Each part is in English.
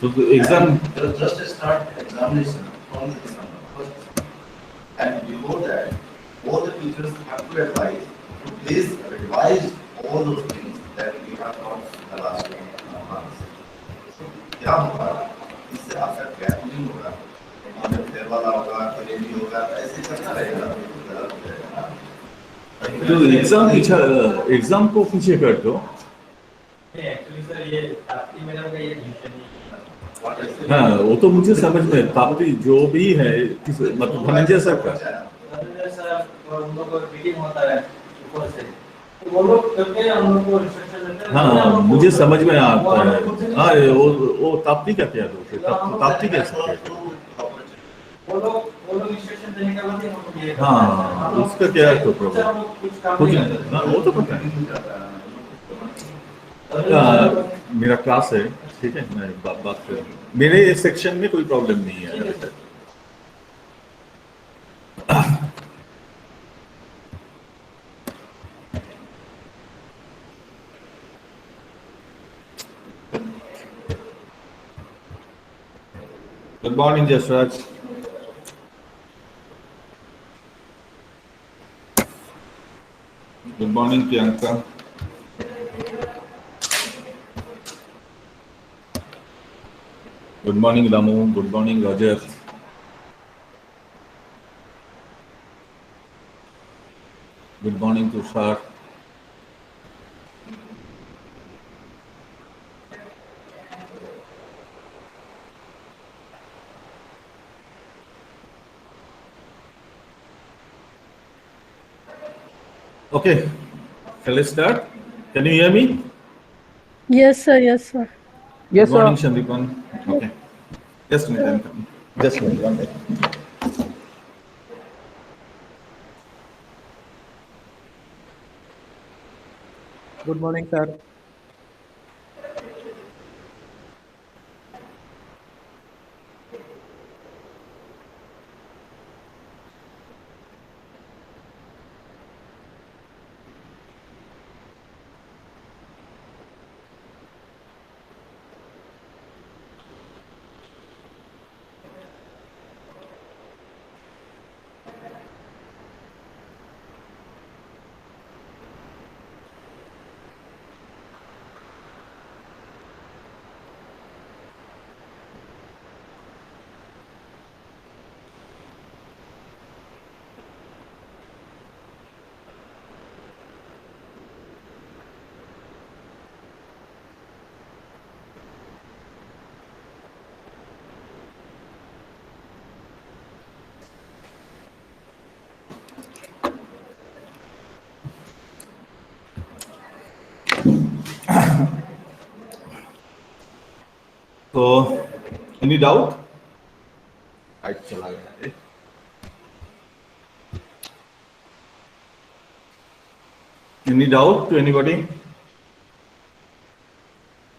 So the exam. Just start examination from the December first, and before that, all the teachers have to advise to please revise all those things that we have taught in the last months. So क्या होगा इससे आपका gap नहीं होगा हमें फिर वाला होगा फिर नहीं होगा ऐसे चलता रहेगा तो गलत हो जाएगा ना तो एग्जाम पीछे एग्जाम को पीछे कर दो एक्चुअली सर ये आपकी मैडम का ये डिसीजन नहीं हाँ वो तो मुझे समझ में ताकि जो भी है मतलब धनंजय सर का सर उन लोगों को मीटिंग होता है ऊपर से तो वो लोग करके हम लोग को इंस्ट्रक्शन देते हैं हाँ मुझे समझ में आता है हाँ वो ताप्ती का क्या दोष है ताप्ती कैसे वो लोग इंस्ट्रक्शन देने के बाद ही हम लोग ये हाँ उसका क्या है तो प्रॉब्लम कुछ काम कुछ नहीं करते। हाँ वो तो पता है मेरा क्लास है ठीक है मैं बात कर मेरे सेक्शन में कोई प्रॉब्लम नहीं है Good morning, Jasraj. Good morning, Priyanka. Good morning, Ramu. Good morning, Roger. Good morning, Tushar. Okay, shall I start? Can you hear me? Yes, sir. Yes, sir. Good morning, Shandipan. Okay. Just a minute, I'm coming. Just a minute, one minute. Good morning, sir. So, any doubt? Right, चला गया. Any doubt to anybody?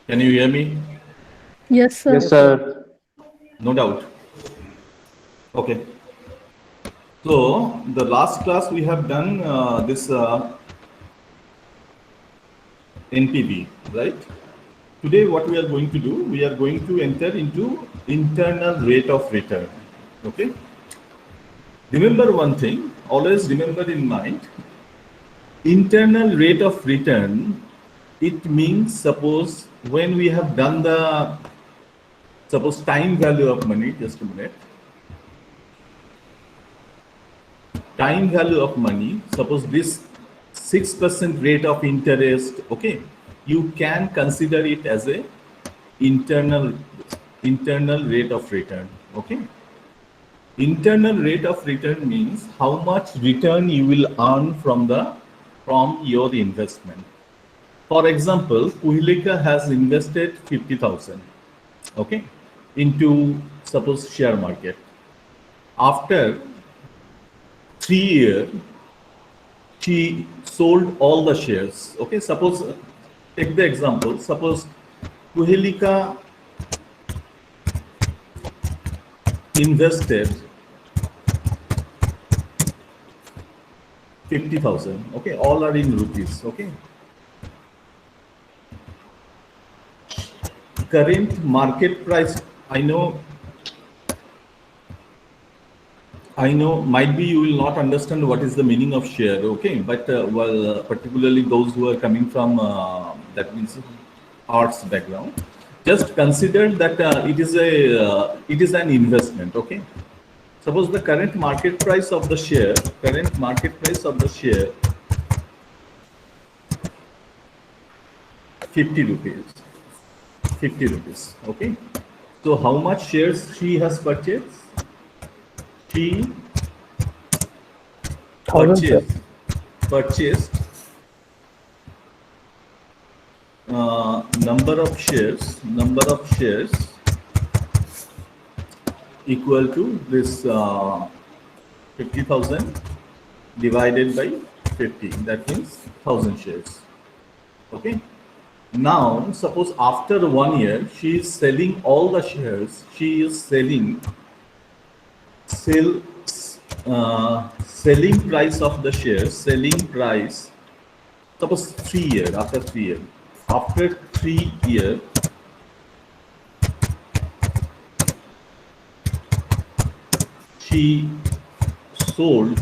Can you hear me? Yes, sir. Yes, sir. No doubt. Okay. So the last class we have done this NPV, right? Today what we are going to do, we are going to enter into internal rate of return. Okay. Remember one thing, always remember in mind, internal rate of return, it means suppose when we have done the, suppose time value of money, just a minute. Time value of money, suppose this 6% rate of interest, okay, you can consider it as a internal rate of return, okay. Internal rate of return means how much return you will earn from your investment. For example, Kuhilika has invested 50,000, okay, into suppose share market. After 3 years, she sold all the shares. Okay, suppose take the example. Suppose Kuhilika invested 50,000. Okay, all are in rupees. Okay. current market price, I know, might be you will not understand what is the meaning of share, okay? But particularly those who are coming from that means arts background, just consider that it is an investment, okay? Suppose the current market price of the share, 50 rupees, 50 rupees, okay? So how much shares she has purchased? She 1,000, sir. purchased number of shares equal to this 50,000 divided by 50, that means 1,000 shares, okay? Now suppose after 1 year she is selling all the shares, she is selling selling price of the shares, selling price, suppose 3 years, after 3 years, she sold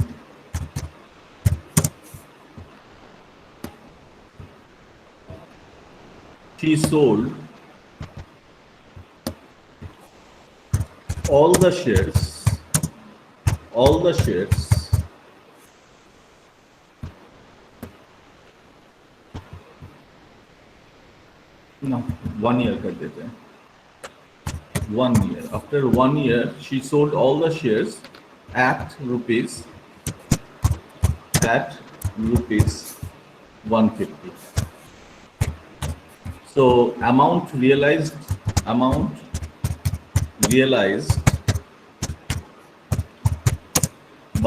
all the shares no 1 year कर देते हैं 1 year, after 1 year she sold all the shares at rupees 150. So amount realized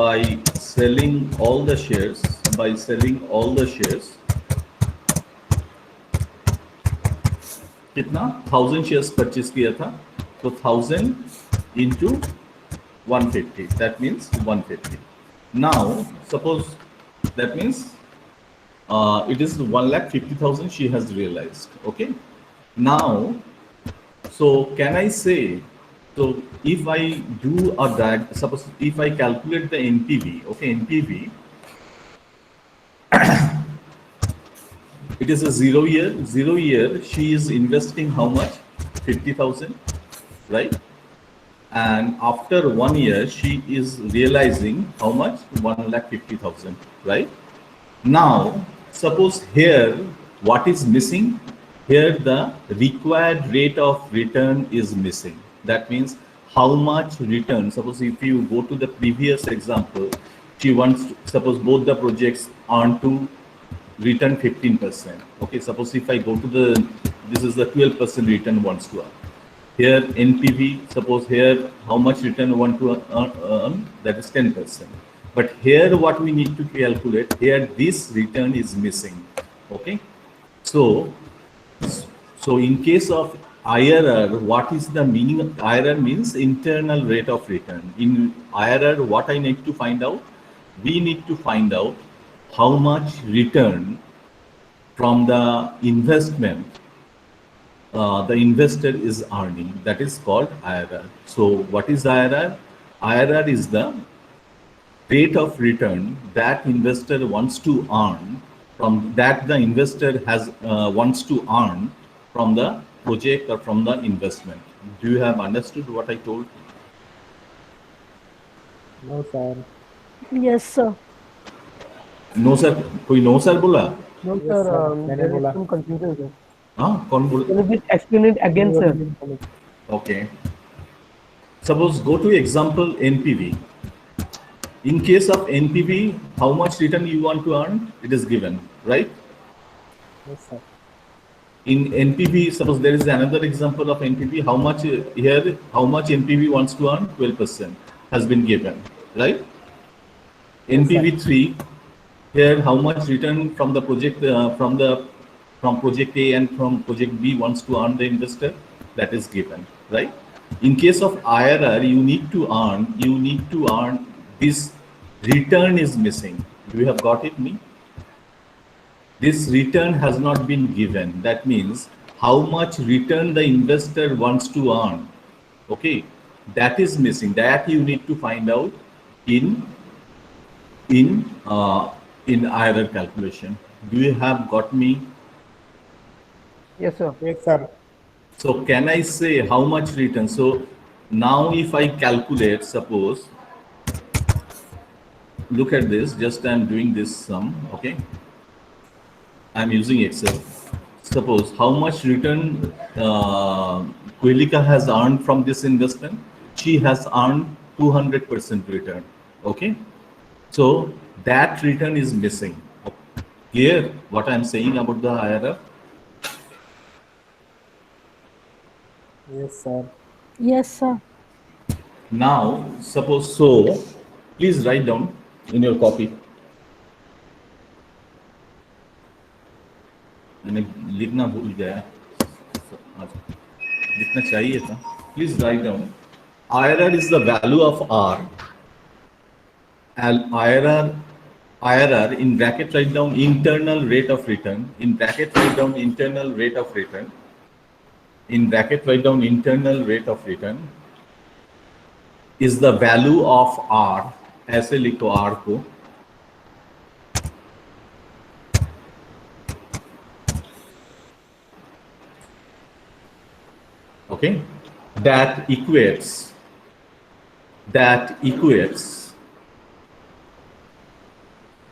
by selling all the shares कितना 1000 shares purchase किया था, तो 1000 into 150, that means 150. Now suppose that means it is 1,50,000 she has realized, okay? Now so can I say, so if I do a suppose if I calculate the NPV, okay, NPV it is a 0 year, she is investing how much? 50,000, right? And after 1 year she is realizing how much? 1,50,000, right? Now suppose here what is missing? Here the required rate of return is missing. That means how much return, suppose if you go to the previous example, she wants to, suppose both the projects earn to return 15%, okay? Suppose if I go to this is the 12% return wants to earn. Here NPV, suppose here how much return want to earn, that is 10%. But here what we need to calculate, here this return is missing, okay? So in case of IRR, what is the meaning of IRR? Means internal rate of return. In IRR, what I need to find out? We need to find out how much return from the investment the investor is earning. That is called IRR. So what is IRR? IRR is the rate of return that investor wants to earn from that the investor has wants to earn from the project or from the investment. Do you have understood what I told? No, sir. Yes, sir. No sir, कोई no sir बोला? No, sir. There is some confusion, sir. हाँ, कौन बोला? Can you please explain it again, sir? Okay. Suppose go to example NPV. In case of NPV, how much return you want to earn? It is given, right? Yes, sir. In NPV, suppose there is another example of NPV. How much here? How much NPV wants to earn? 12% has been given, right? NPV 3. Here, how much return from the project from project A and from project B wants to earn the investor? That is given, right? In case of IRR, you need to earn this return is missing. You have got it, me? This return has not been given. That means how much return the investor wants to earn. Okay, that is missing. That you need to find out in in IRR calculation. Do you have got me? Yes, sir. Yes, sir. So can I say how much return? So now if I calculate, suppose, look at this, just I'm doing this sum, okay? I'm using Excel. Suppose how much return Quilica has earned from this investment? She has earned 200% return, okay? So that return is missing. Clear what I'm saying about the IRR? Yes, sir. Yes, sir. Now, suppose so, please write down in your copy. मैंने लिखना भूल गया, लिखना चाहिए था. Please write down. IRR is the value of R. And IRR in bracket write down internal rate of return. In bracket write down internal rate of return. In bracket write down internal rate of return is the value of R. ऐसे लिखो R को. Okay, that equates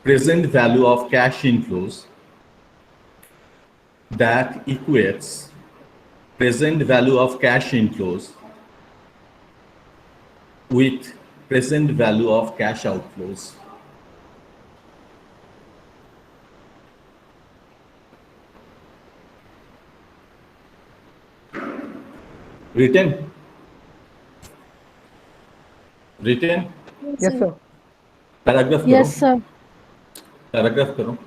present value of cash inflows, that equates present value of cash inflows with present value of cash outflows. Written? Yes, sir. Paragraph करो. Yes, sir. Paragraph करो.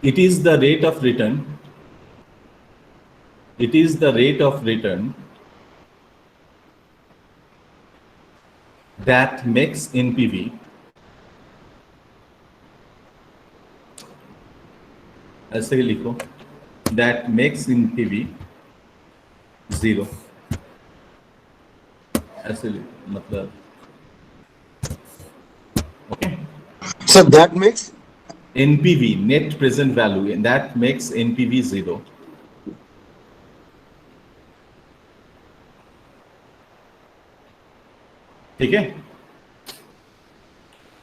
It is the rate of return. It is the rate of return that makes NPV ऐसे ही लिखो, that makes NPV 0. ऐसे मतलब, okay. So that makes NPV, net present value, and that makes NPV 0. Okay.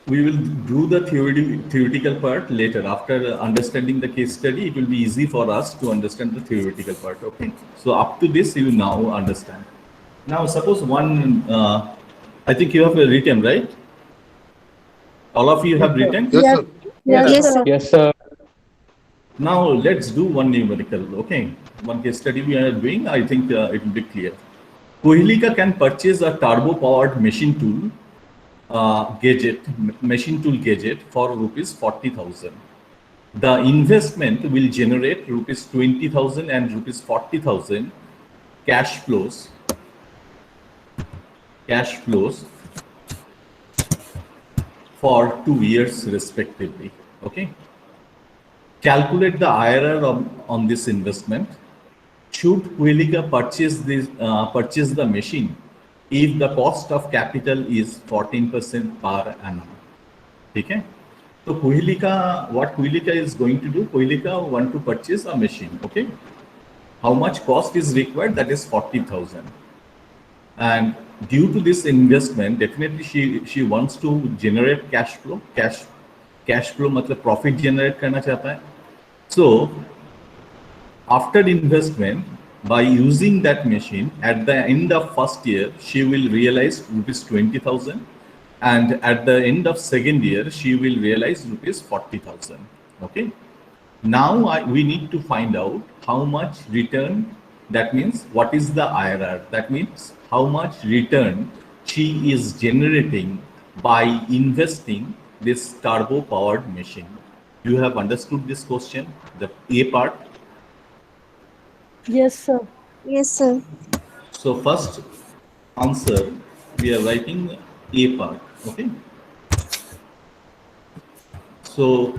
We will do the theoretical part later. After understanding the case study, it will be easy for us to understand the theoretical part. Okay. So up to this, you now understand. Now, suppose one, I think you have written, right? All of you have written? yes, Yes. sir. Yes, sir. Yes, sir. Now let's do one numerical. Okay. One case study we are doing. I think it will be clear. Quilica can purchase a turbo-powered machine tool gadget for rupees 40,000. The investment will generate rupees 20,000 and rupees 40,000 cash flows for 2 years respectively. Okay. Calculate the IRR on this investment. Should Quilica purchase the machine if the cost of capital is 14% per annum? Okay. So what Quilica is going to do? Quilica want to purchase a machine. Okay. How much cost is required? That is 40,000. And due to this investment, definitely she wants to generate cash flow. Cash flow मतलब profit generate करना चाहता है. So after investment, by using that machine, at the end of first year, she will realize rupees 20,000, and at the end of second year, she will realize rupees 40,000. Okay. Now we need to find out how much return. That means what is the IRR? That means how much return she is generating by investing this turbo-powered machine. You have understood this question, the A part? Yes, sir. Yes, sir. So first answer, we are writing A part, okay? So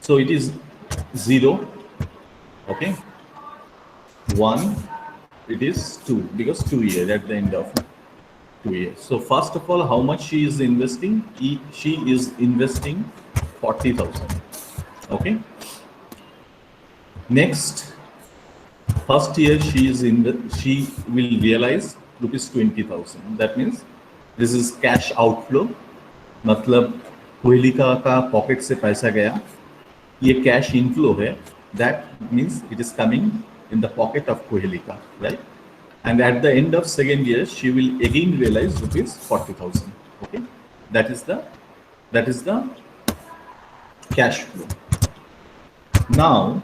So it is 0, okay, 1, it is 2, because 2 years at the end of 2 years. So first of all, how much she is investing? She is investing 40,000, okay. Next, first year she will realize rupees 20,000. That means this is cash outflow. मतलब कोहलिका का pocket से पैसा गया, ये cash inflow है. That means it is coming in the pocket of Kohelika, right? And at the end of second year, she will again realize rupees 40,000. Okay, that is the cash flow. Now,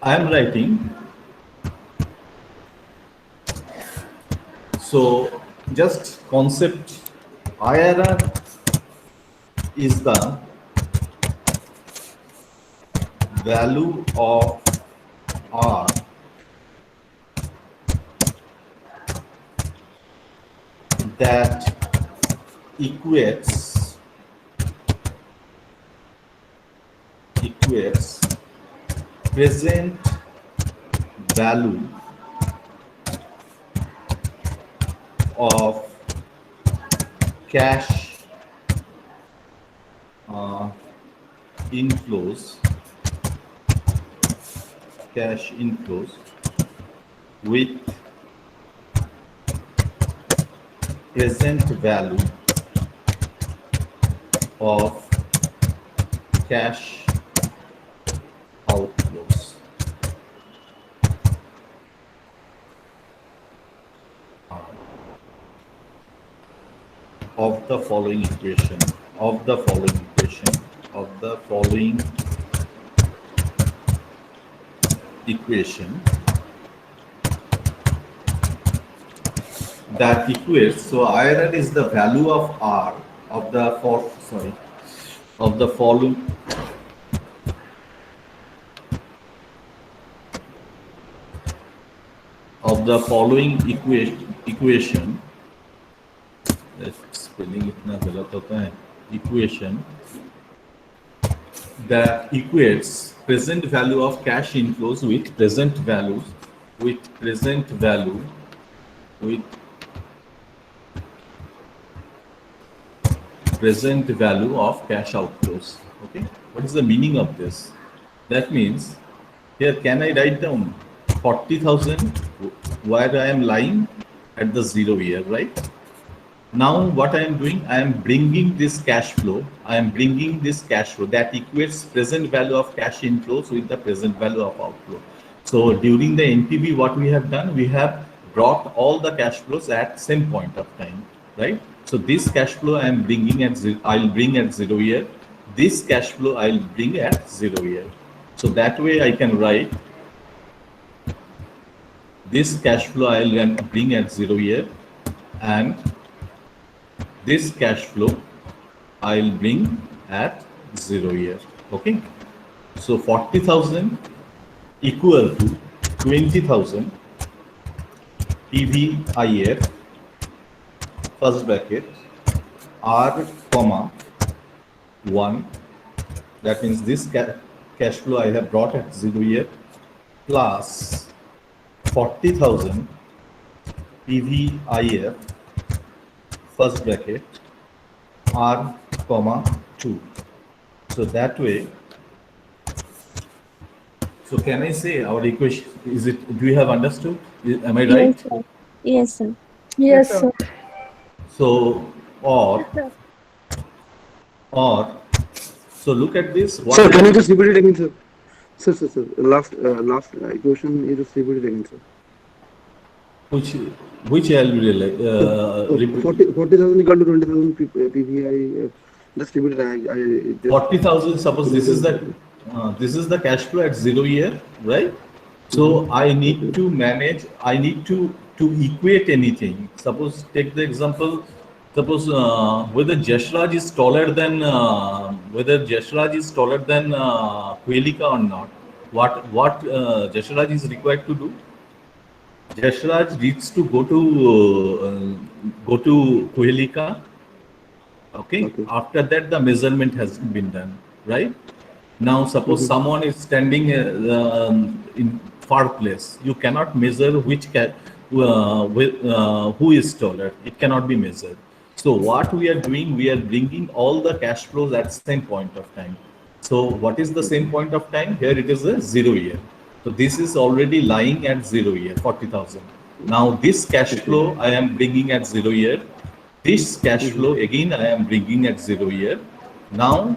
I am writing. So, just concept IRR is the value of R that equates present value of cash inflows with present value of cash outflows. Of the following equation, that equates, so IRR is the value of R of the following equation. Spelling इतना गलत होता है. Equation that equates present value of cash inflows with present value of cash outflows. Okay, what is the meaning of this? That means here, can I write down 40,000 where I am lying at the 0 year, right? Now what I am doing, I am bringing this cash flow that equates present value of cash inflows with the present value of outflow. So during the NPV, what we have done, we have brought all the cash flows at same point of time, right? So this cash flow I am bringing I'll bring at 0 year. This cash flow I'll bring at 0 year. So that way I can write this cash flow I'll bring at 0 year, and this cash flow I'll bring at 0 year. Okay, so 40,000 equal to 20,000 PVIF first bracket R comma 1, that means this cash flow I have brought at 0 year, plus 40,000 PVIF first bracket R comma 2. So that way, so can I say our equation, is it, do you have understood? Am I right? Yes, sir. Yes, sir. So, or, so look at this. What Sir, can you just repeat it again, sir? Sir. Last equation, you just repeat it again, sir. Which I will repeat. 40,000 equal to 20,000 PVI. Just repeat it. 40,000. Suppose this is the cash flow at 0 year, right? So I need to manage. I need to equate anything. Suppose take the example. Suppose whether Jashraj is taller than Kohelika or not. What Jashraj is required to do? Jashraj needs to go to Kohelika Okay. Okay. After that, the measurement has been done, right? Now, suppose someone is standing in far place. You cannot measure who is taller. It cannot be measured. So what we are doing, we are bringing all the cash flows at same point of time. So what is the same point of time? Here it is a 0 year. So this is already lying at 0 year, 40,000. Now this cash flow I am bringing at 0 year. This cash flow again I am bringing at 0 year. Now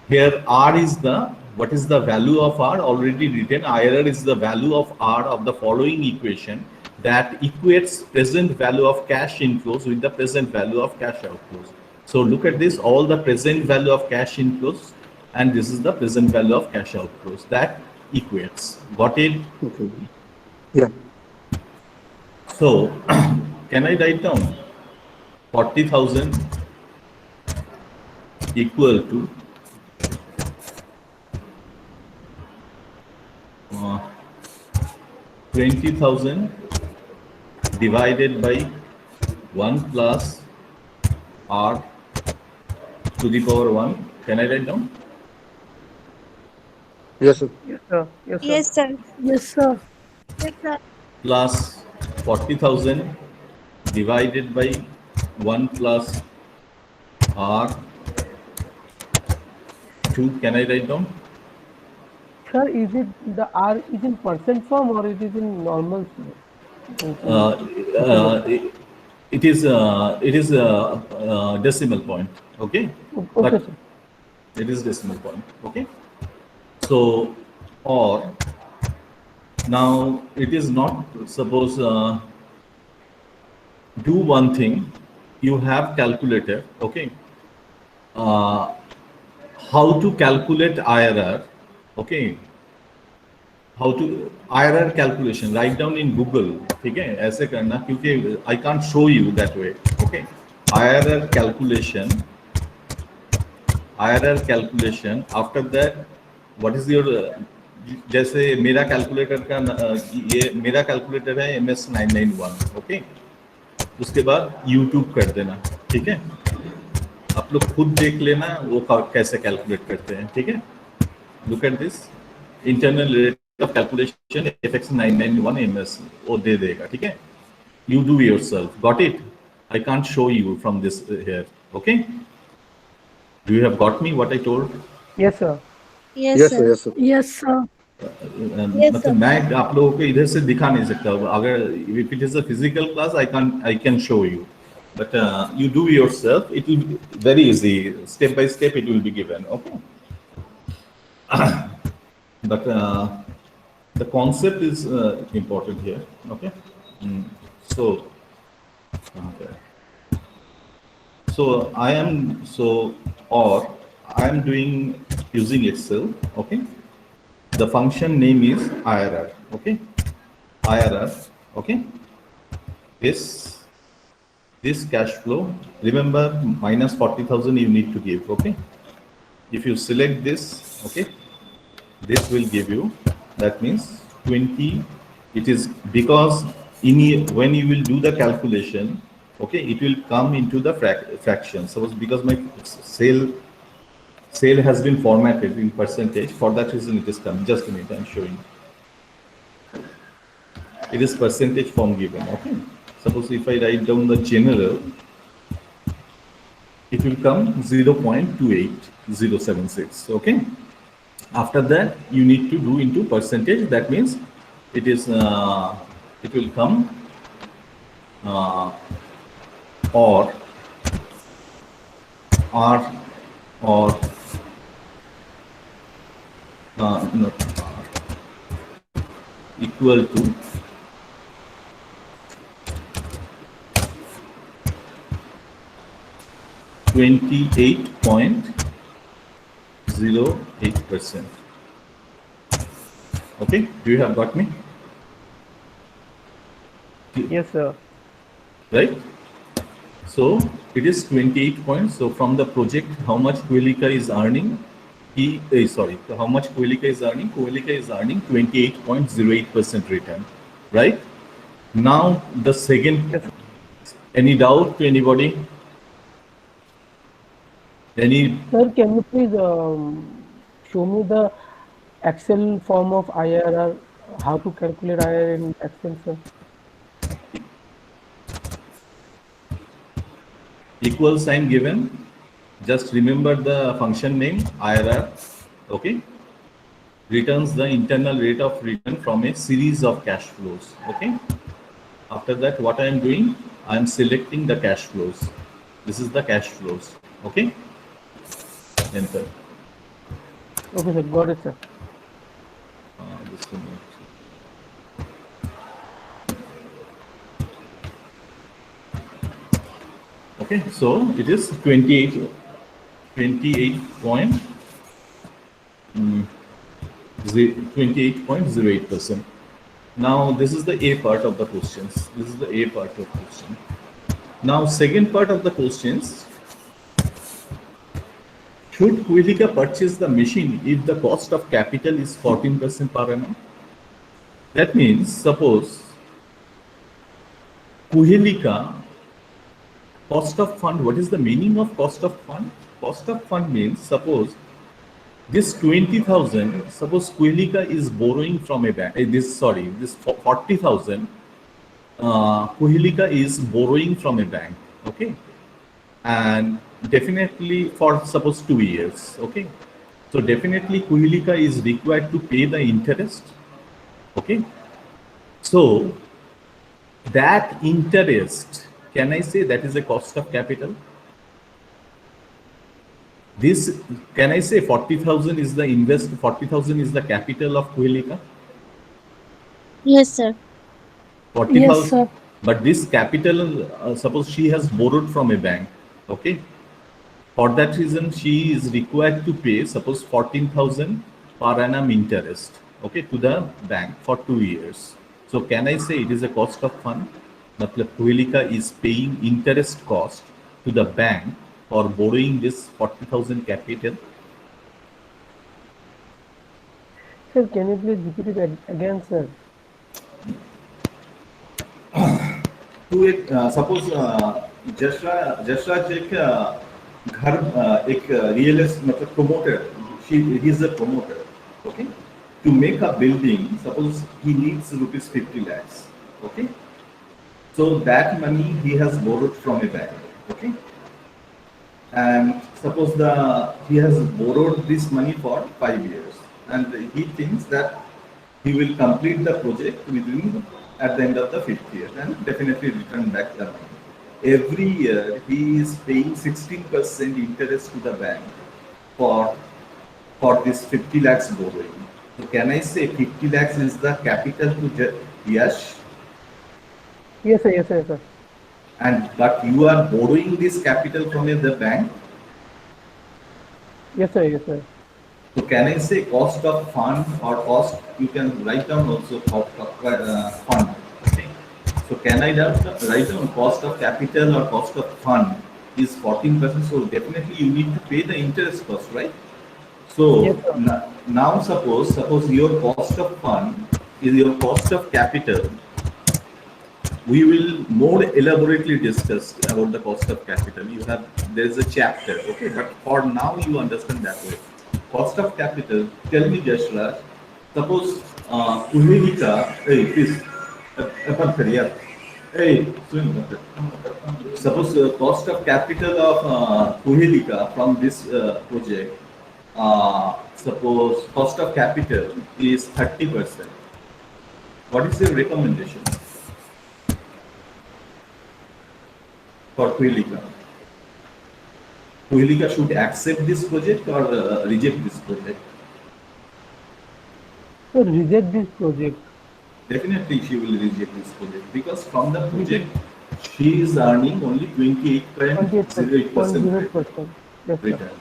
here R is what is the value of R already written. IRR is the value of R of the following equation that equates present value of cash inflows with the present value of cash outflows. So look at this, all the present value of cash inflows and this is the present value of cash outflows that equates. Got it? Okay. Yeah. So can I write down 40,000 equal to 20,000 divided by 1 plus R to the power 1. Can I write down? Yes, sir. Yes, sir. Yes, sir. Yes, sir. Yes, sir. Yes, sir. Plus 40,000 divided by 1 plus R 2. Can I write down? Sir, is it the R is in percent form or it is in normal? It is decimal point. Okay. Okay, But sir. it is decimal point. Okay. So or now it is not, suppose do one thing, you have calculator. Okay. How to calculate IRR? Okay, how to IRR calculation, write down in Google. ठीक है, ऐसे करना क्योंकि I can't show you that way. Okay, IRR calculation. After that, what is your जैसे मेरा calculator का ये मेरा कैलकुलेटर है MS991. ओके, उसके बाद YouTube कर देना. ठीक है, आप लोग खुद देख लेना वो कैसे कैलकुलेट करते हैं. ठीक है, look at this internal rate of calculation FX991 MS वो दे देगा. ठीक है, you do yourself. Got it? I can't show you from this here. Okay, do you have got me what I told? Yes, sir. Yes, Yes, sir. sir. Yes, sir. Yes, sir. मतलब मैं आप लोगों को इधर से दिखा नहीं सकता. अगर if it is a physical class I can show you, but you do yourself. It will be very easy. Step by step it will be given. Okay. But the concept is important here. Okay. So I am doing using Excel. Okay, the function name is IRR. Okay, IRR. Okay, this cash flow, remember minus 40,000 you need to give. Okay, if you select this, okay, this will give you, that means 20. It is because when you will do the calculation, okay, it will come into the fraction. So because my sale has been formatted in percentage, for that reason it is coming. Just a minute, I'm showing. It is percentage form given. Okay, suppose if I write down the general, it will come 0.28076. Okay, after that you need to do into percentage. That means it is it will come or R or no, equal to 28.08%. Okay, do you have got me? Yes, sir. Right? So it is 28 points. So from the project, how much Quilica is earning? How much Quilica is earning? Quilica is earning 28.08% return, right? Now the second, any doubt to anybody? Any Sir, can you please show me the Excel form of IRR, how to calculate IRR in Excel, sir? equal sign given, just remember the function name IRR, okay, returns the internal rate of return from a series of cash flows, okay. After that, what I am doing, I am selecting the cash flows. This is the cash flows, okay. Enter. Okay, sir, got it, sir. Just a minute. Okay, so it is 28.08%. Now this is the A part of the questions. This is the A part of the question. Now second part of the questions. Should Quilica purchase the machine if the cost of capital is 14% per annum? That means, suppose Quilica cost of fund, what is the meaning of cost of fund? Cost of fund means, suppose this 20,000, suppose Quilica is borrowing from a bank, this 40,000, Quilica is borrowing from a bank, okay? And definitely for suppose 2 years, okay? So definitely Quilica is required to pay the interest, okay? So that interest, can I say that is a cost of capital? This, can I say 40,000 is the 40,000 is the capital of Quilica? Yes, sir. 40,000. Yes, sir. But this capital, suppose she has borrowed from a bank, okay? For that reason, she is required to pay, suppose 14,000 per annum interest, okay, to the bank for 2 years. So can I say it is a cost of fund? Matlab Quilica is paying interest cost to the bank for borrowing this 40,000 capital. Sir, can you please repeat it again, sir? तो एक suppose Jasraj एक घर एक real मतलब promoter, he is a promoter, okay, to make a building, suppose he needs rupees 50 lakhs, okay, so that money he has borrowed from a bank, okay, and suppose he has borrowed this money for 5 years and he thinks that he will complete the project within at the end of the 5th year and definitely return back the money. Every year he is paying 16% interest to the bank for this 50 lakhs borrowing. So can I say 50 lakhs is the capital to Yash? Yes, sir, yes, sir, yes, sir. And but you are borrowing this capital from the bank? Yes, sir, yes, sir. So can I say cost of fund or cost, you can write down also cost of fund. Okay. So can I write down cost of capital or cost of fund is 14%. So definitely you need to pay the interest cost, right? So Yes, now suppose your cost of fund is your cost of capital. We will more elaborately discuss about the cost of capital. There is a chapter, okay, but for now you understand that way. Cost of capital, tell me Jashraj, suppose Quilica, hey please, suppose cost of capital of Quilica from this project, suppose cost of capital is 30%. What is your recommendation for Quilica? Quilica should accept this project or reject this project? So reject this project. Definitely she will reject this project because from the project she is earning only 28.08% Yes, return. sir.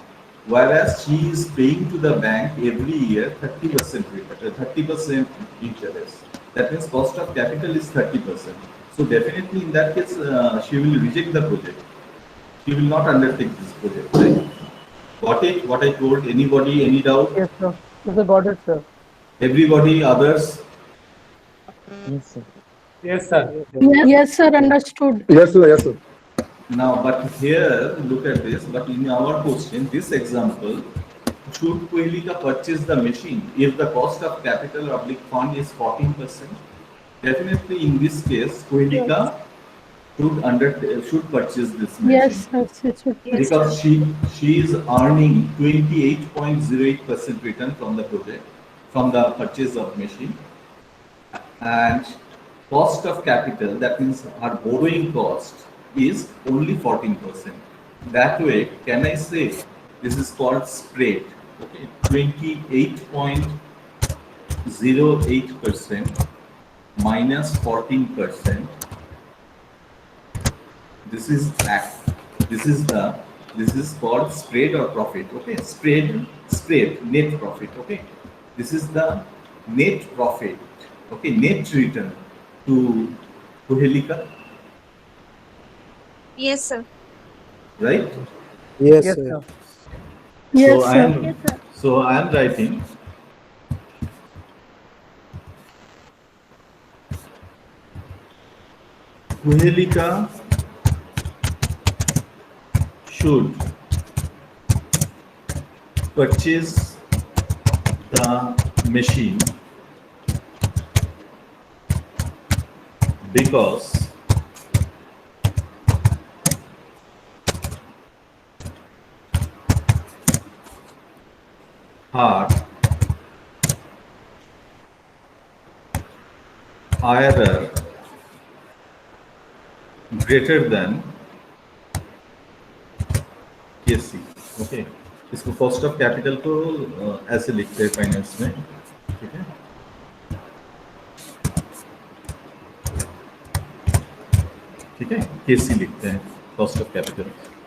Whereas she is paying to the bank every year 30% return, 30% interest. That means cost of capital is 30%. So definitely in that case she will reject the project. She will not undertake this project, right? Got it? What I told? Anybody? Any doubt? Yes, sir. Yes, sir, got it, sir. Everybody? Others? Yes, sir. Yes, sir. Yes, sir. Understood. Yes, sir. Yes, sir. Now, but here, look at this, but in our question, this example, should Quelica purchase the machine if the cost of capital oblique fund is 14%? Definitely in this case, Quelica should purchase this machine. Yes, yes, yes, yes. Because she is earning 28.08% return from the project, from the purchase of machine, and cost of capital, that means her borrowing cost, is only 14%. That way, can I say this is called spread? Okay, 28.08% minus 14%. This is called spread or profit. Okay, spread net profit. Okay, this is the net profit. Okay, net return to Helica, Yes, sir. right? Yes, Yes, sir. sir. So I am writing Helica should purchase the machine because her IRR greater than KC. Okay, इसको cost of capital को ऐसे लिखते हैं finance में, ठीक है? ठीक है, केसी लिखते हैं cost of capital.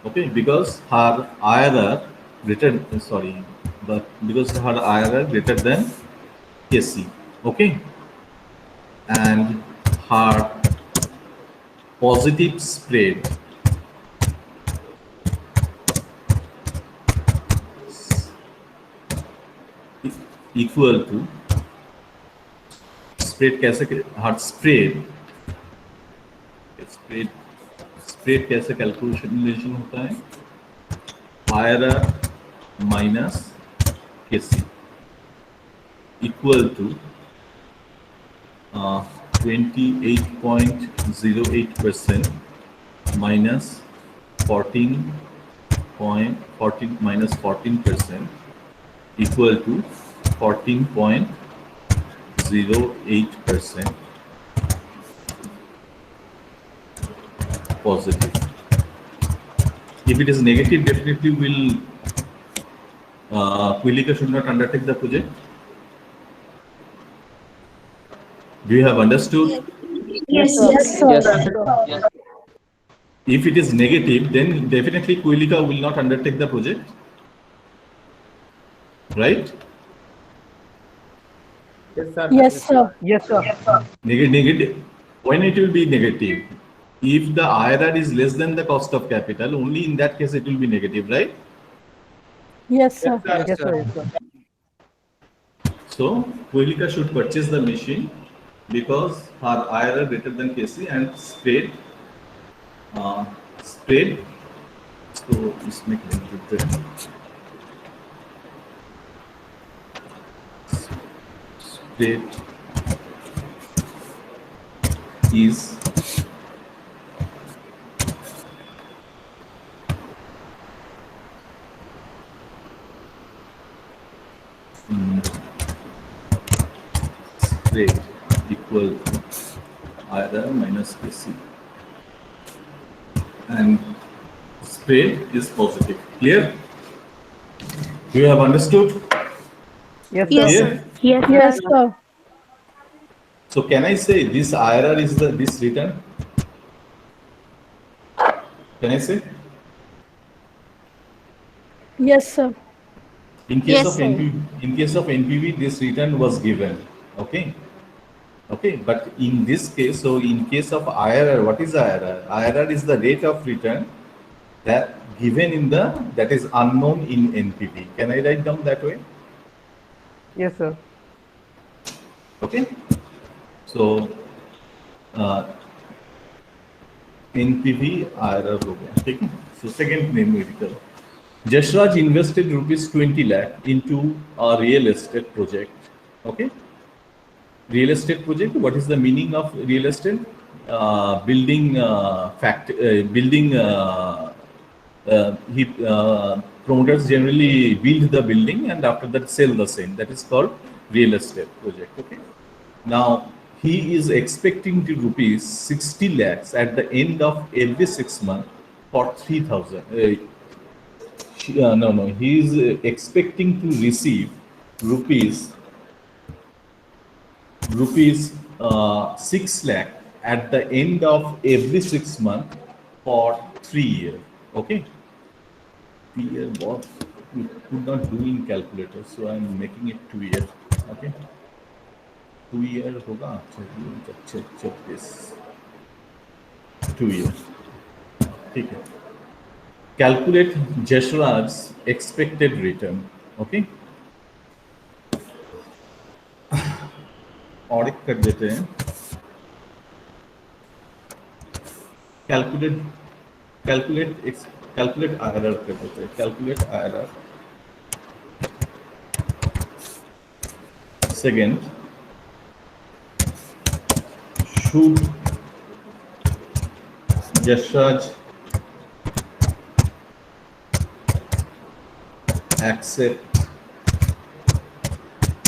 Okay, because her IRR greater, sorry, but because her IRR greater than KC. Okay, and her positive spread equal to spread. कैसे हर spread कैसे कैलकुलेशन होता है? IRR minus KC equal to 28.08% minus 14% equal to 14.08% positive. If it is negative, definitely will Quelica should not undertake the project. Do you have understood? Yes, sir. If it is negative, then definitely Quelica will not undertake the project, right? Yes, sir. Yes, sir. Negative. When it will be negative? If the IRR is less than the cost of capital, only in that case it will be negative, right? Yes, sir. Yes, sir. Yes, sir. So Quelica should purchase the machine because her IRR greater than KC and spread. So इसमें क्या लिखते हैं? Spread is spread equal to IRR minus KC, and spread is positive. Clear? Do you have understood? Yes, Yes, sir. Clear? sir. Yes, sir. So can I say this IRR is this return? Can I say? Yes, sir. In case Yes, of sir. NPV, this return was given. Okay. Okay, but in this case, so in case of IRR, what is IRR? IRR is the rate of return that given in that is unknown in NPV. Can I write down that way? Yes, sir. Okay. So NPV IRR हो गया, ठीक है. So second numerical. Jashraj invested ₹20 lakh into a real estate project. Okay. Real estate project. What is the meaning of real estate? Building building. Promoters generally build the building and after that sell the same. That is called real estate project. Okay. Now he is expecting to rupees 60 lakhs at the end of every 6 months for 3,000. No, he is expecting to receive rupees 6 lakh at the end of every 6 months for 3 years. Okay. 3 year what we could not do in calculator, so I am making it 2 years. Okay. 2 year होगा. Check this. 2 years. ठीक है. Calculate Jashraj's expected return. Okay. और एक कर देते हैं. Calculate IRR कर देते हैं. Calculate IRR. Second, should Jashraj accept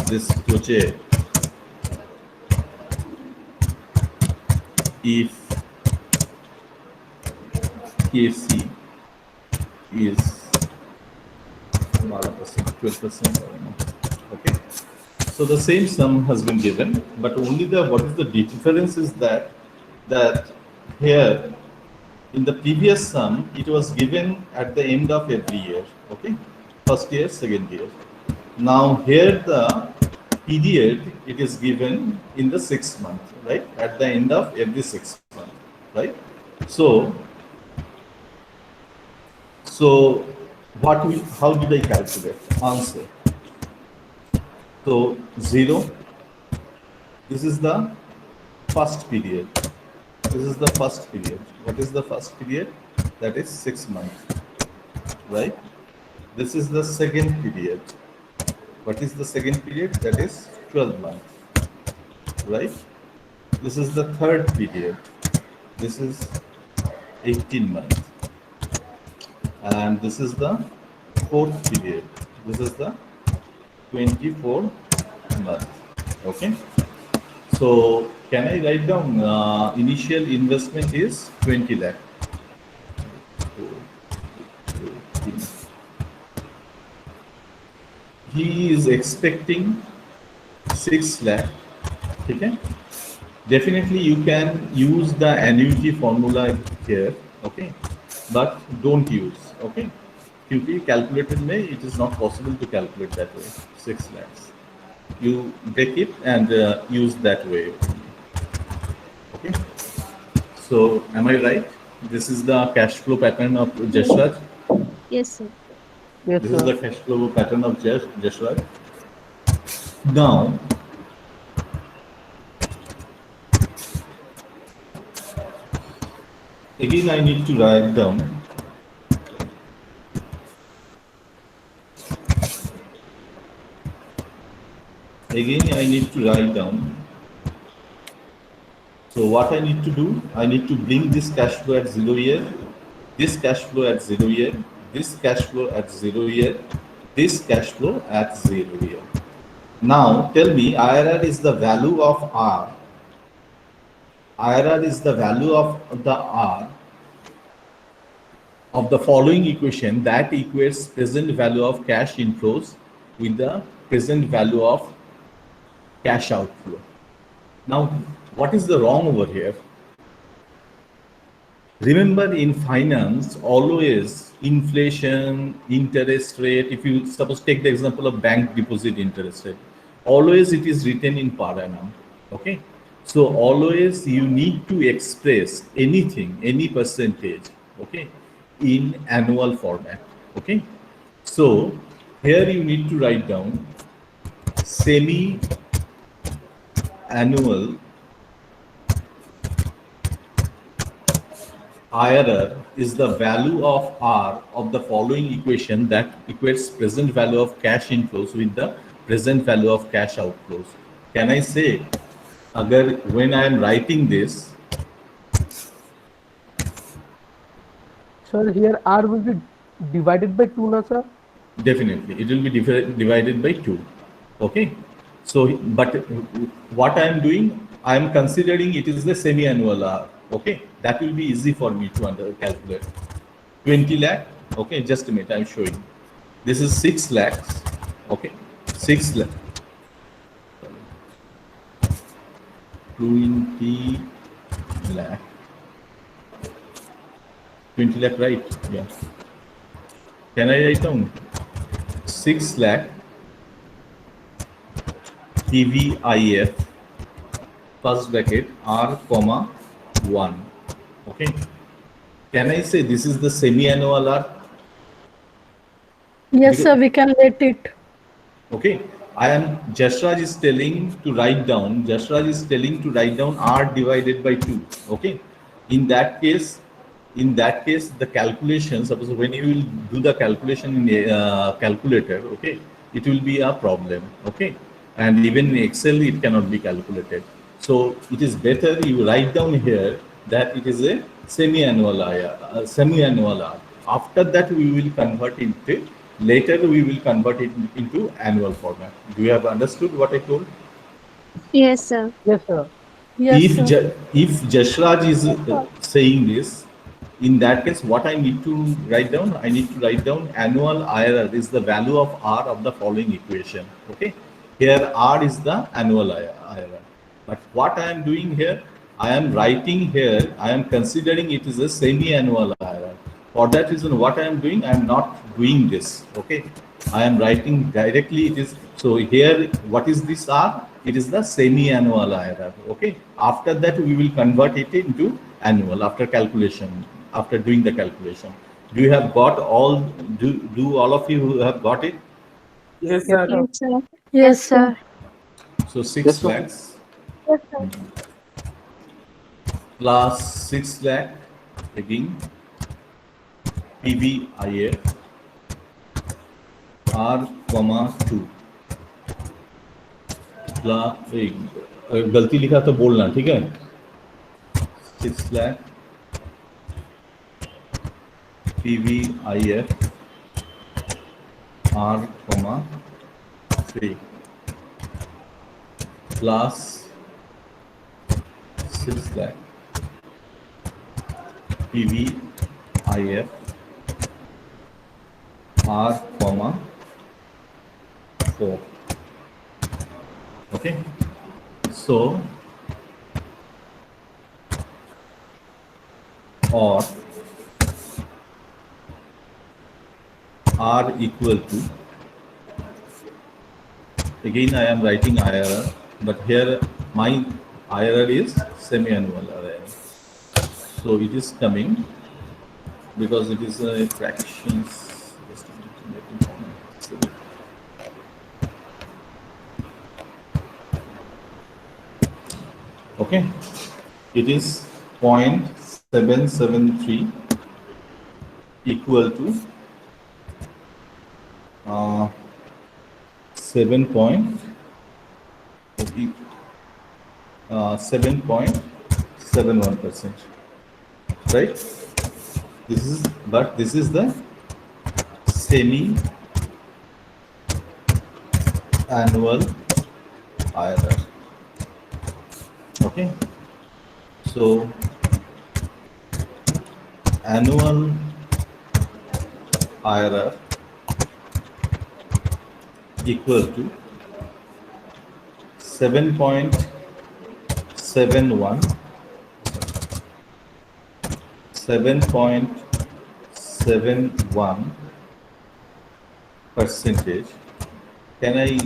this project if KC is 12%, 12%, okay. So the same sum has been given, but only what is the difference is that here in the previous sum it was given at the end of every year, okay, first year, second year. Now here the period it is given in the 6 months, right, at the end of every 6 months, right. So how did I calculate? Answer. So 0, this is the first period. This is the first period. What is the first period? That is 6 months, right? This is the second period. What is the second period? That is 12 months, right? This is the third period. This is 18 months. And this is the fourth period. This is the 24 months. Okay. So can I write down initial investment is 20 lakh. He is expecting 6 lakh. Okay. Definitely you can use the annuity formula here. Okay. But don't use. Okay. क्योंकि calculated में it is not possible to calculate that way. 6 lakhs. You take it and use that way. Okay. So am I right? This is the cash flow pattern of Jashraj. Yes, sir. Yes, This is the cash flow pattern of Jashraj. Now, again I need to write down So what I need to do, I need to bring this cash flow at 0 year, this cash flow at 0 year, this cash flow at 0 year, this cash flow at 0 year. Now tell me, IRR is the value of R. IRR is the value of the R of the following equation that equates present value of cash inflows with the present value of cash outflow. Now, what is the wrong over here? Remember, in finance, always inflation, interest rate, if you suppose take the example of bank deposit interest rate, always it is written in per annum. Okay. So always you need to express anything, any percentage, okay, in annual format. Okay. So here you need to write down semi-annual IRR is the value of R of the following equation that equates present value of cash inflows with the present value of cash outflows. Can I say, agar when I am writing this, Sir, here R will be divided by 2, na sir? definitely it will be divided by 2. Okay. So, but what I am doing, I am considering it is the semi-annual R. Okay. That will be easy for me to calculate. 20 lakh. Okay. Just a minute. I am showing. This is 6 lakhs. Okay. 6 lakh. 20 lakh. 20 lakh, right? Yeah. Can I write down? 6 lakh PVIF first bracket R comma 1. Okay. Can I say this is the semi-annual R? Yes, sir, we can let it. Okay. Jashraj is telling to write down R divided by 2. Okay. In that case, the calculation, suppose when you will do the calculation in a calculator, okay, it will be a problem. Okay. And even in Excel, it cannot be calculated. So it is better you write down here that it is a semi-annual R. After that, we will convert it. Later, we will convert it into annual format. Do you have understood what I told? Yes, sir. Yes, sir. Yes, sir. If Jashraj is saying this, in that case, what I need to write down? I need to write down annual IRR is the value of R of the following equation. Okay. Here R is the annual IRR. But what I am doing here, I am writing here, I am considering it is a semi-annual IRR. For that reason, what I am doing, I am not doing this. Okay. I am writing directly it is. So here, what is this R? It is the semi-annual IRR. Okay. After that, we will convert it into annual after calculation, after doing the calculation. Do you have got all, do all of you have got it? Yes, sir. Yes, sir. Yes, sir. So 6 Yes, sir. lakhs Yes, sir. plus 6 lakh again PVIF R comma 2 गलती लिखा तो बोलना, ठीक है? 6 lakh PVIF R comma 3 plus 6 lakh PVIF R comma 4. Okay, so or R equal to, again I am writing IRR, but here my IRR is semi-annual IRR. So it is coming because it is a fractions. Okay, it is 0.773 equal to 7.71%, right? This is the semi-annual IRR. Okay, so annual IRR equal to 7.71 percentage. Can I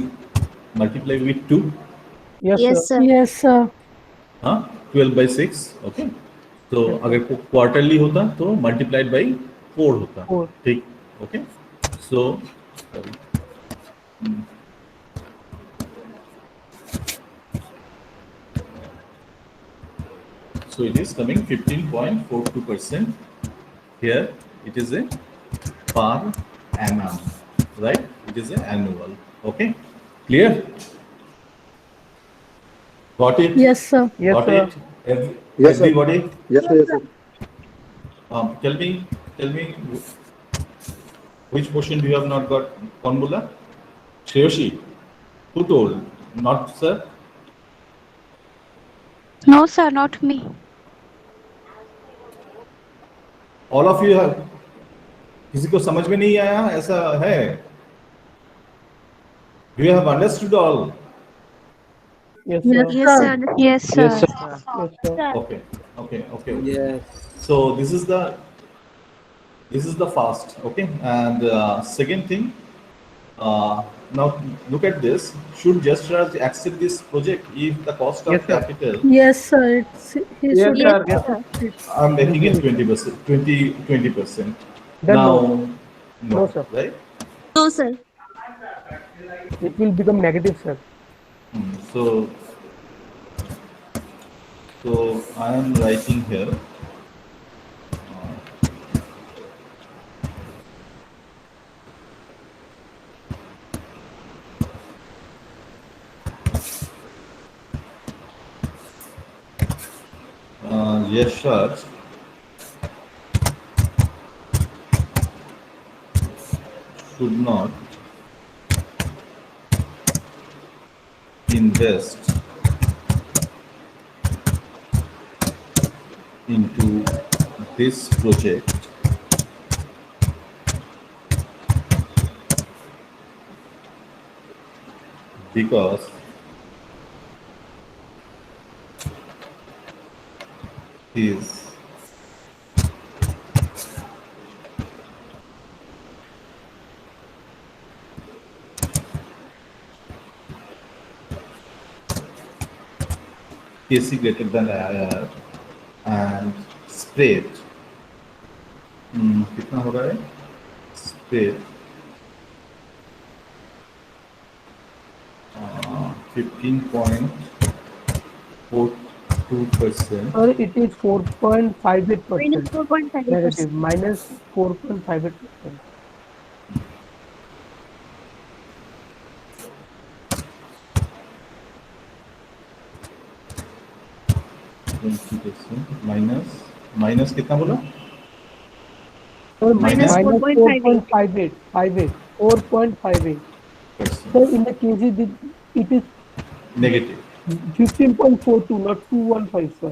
multiply with 2? Yes, Yes, sir. sir. Yes, sir. 12 by 6. Okay, तो अगर quarterly होता तो multiplied by 4 होता. 4. ठीक. Okay, so So it is coming 15.42%. Here it is a per annum, right? It is an annual. Okay, clear? Got it? Yes, sir. Yes, Got sir. it? Yes, sir. Everybody? Yes, sir. Yes, sir. Tell me, which portion do you have not got? Konbula? Shreyoshi? Who told? Not sir? No, sir, not me. All of you have? किसी को समझ में नहीं आया ऐसा है? You have understood all? Yes, Yes, sir. yes, sir. Yes, sir. Yes, sir. Yes, sir. Okay. Yes. So this is the fast, okay. And second thing, now look at this. Should Just Raj accept this project if the cost of Yes, sir. capital? Yes, sir. He Yes, should sir. accept it. I'm making it 20%. 20%. Then Now, no. No, sir. right? No, sir. It will become negative, sir. So I am writing here. Yes, sir. Should not invest into this project because his KC greater than IR and spread कितना हो रहा है spread 15.42%. Sir, it is 4.58%. Minus 4.5%. Negative, minus 4.58%. Minus कितना बोला? Sir, Minus minus 4.58. 4.58. Sir, in the KG, it is negative 15.42, not 215, sir.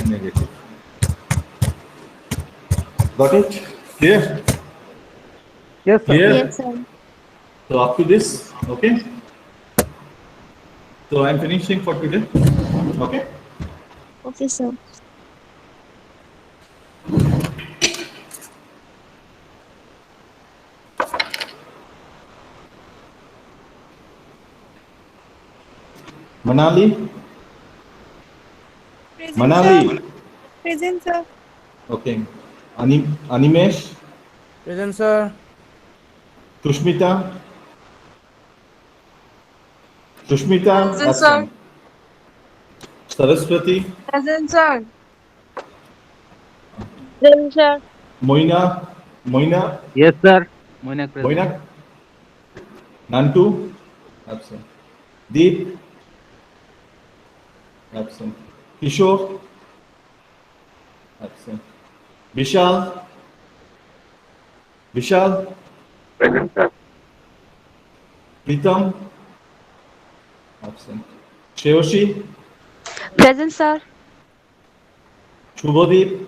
Negative. Got it? Clear? Yes, sir. Clear? Yes, sir. So up to this, okay? So I'm finishing for today. Okay? Okay, sir. Manali? Manali? Present, sir. Okay. Animesh? Present, sir. Sushmita? Sushmita? Present, sir. Absent. Saraswati? Present, sir. Then, sir. Moina? Yes, sir. Moinak present. Moina? Nantu? Absent. Deep? Absent. Kishore? Absent. Vishal? Present, sir. Pritam? Absent. Shreyoshi? Present, sir. Shubhadeep?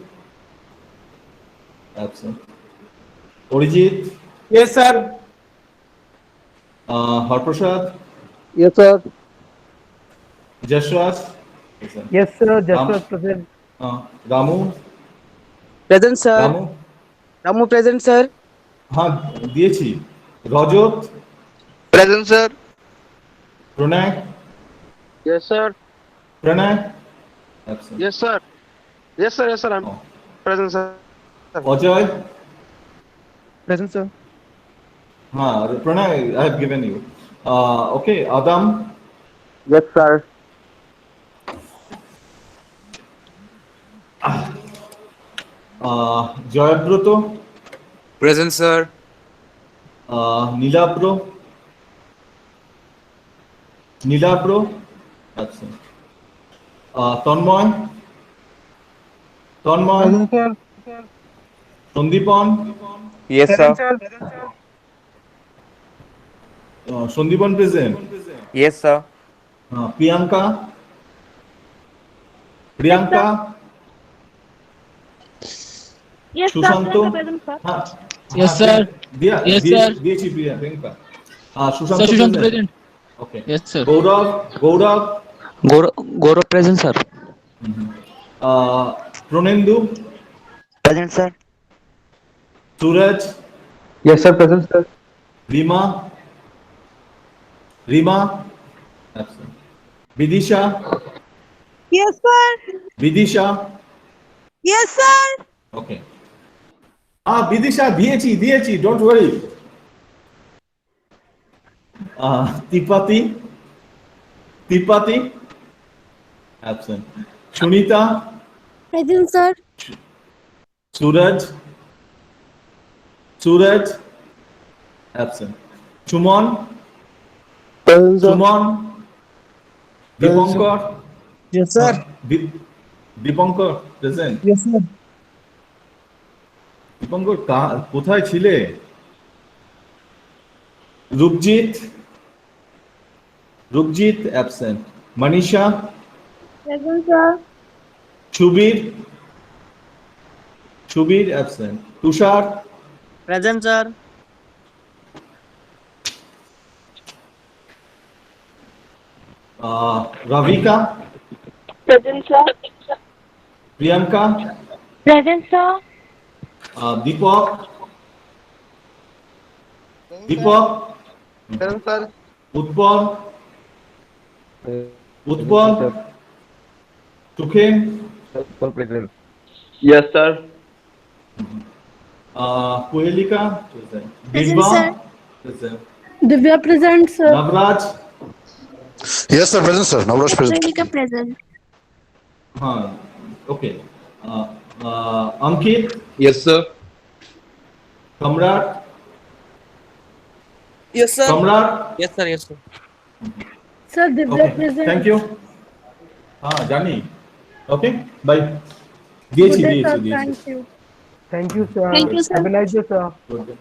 Absent. Orijit? Yes, sir. Harprasad? Yes, sir. Jashraj? Present. Yes, sir. Just Ram- as present. Ramu? Present, sir. Ramu? Ramu present, sir. हाँ दिएছি রজত Present, sir. Pranay Yes, sir. Pranay absent. Yes, sir. Yes, sir. Yes, sir. I'm Oh. present, sir. Ajay Present, sir. हाँ Pranay I have given you. Okay, Adam, Yes, sir. Joybrata, Present, sir. Nilabra, Nilabra, আচ্ছা, Tanmay, Tanmay, Sandipan, Yes, sir. Sandipan present, Yes, sir. Priyanka, Priyanka, Yes, sir. Sushanta, Present, sir. Yes, sir. Yes, sir. দিয়েছি Priyanka. Sushant Sir, Sushant present? present. Okay. Yes, sir. গৌরব, গৌরব, Gaurav present, sir. প্রণেন্দু, Present, sir. Suraj, Yes, sir. Present, sir. Rima, Rima, absent. Bidisha, Yes, sir. Bidisha, Yes, sir. Okay. Bidisha দিয়েছি, don't worry. Tripathi, Tripathi, absent. Sunita, Present, sir. Suraj, Suraj, absent. Suman, Suman, Dipankar, Yes, sir. Dipankar present. Yes, sir. Dipankar কোথায় ছিলে? রূপজিৎ, রূপজিৎ absent. Manisha, Present, sir. Subir, Subir absent. তুষার, Present, sir. রাভিকা, Present, sir. Priyanka, Present, sir. Dipak, Dipak, Present, sir. Utpal, Utpal, Sukhen, Yes, sir. Kohelika, Present, Divya, sir. present. Divya present, sir. Nabaraj, Yes, sir. Present, sir. Navraj present. Pradipika present. হ্যাঁ, ওকে। অঙ্কিত, Yes, sir. সম্রাট, Yes, sir. সম্রাট, Yes, sir. Yes, sir. Sir, Divya okay, present. Thank you. জানি, okay, bye. দিয়েছি, Good day, দিয়েছি, sir. দিয়েছি। Thank you. Thank you, sir. Thank you, sir. Have a nice day, sir. Good day.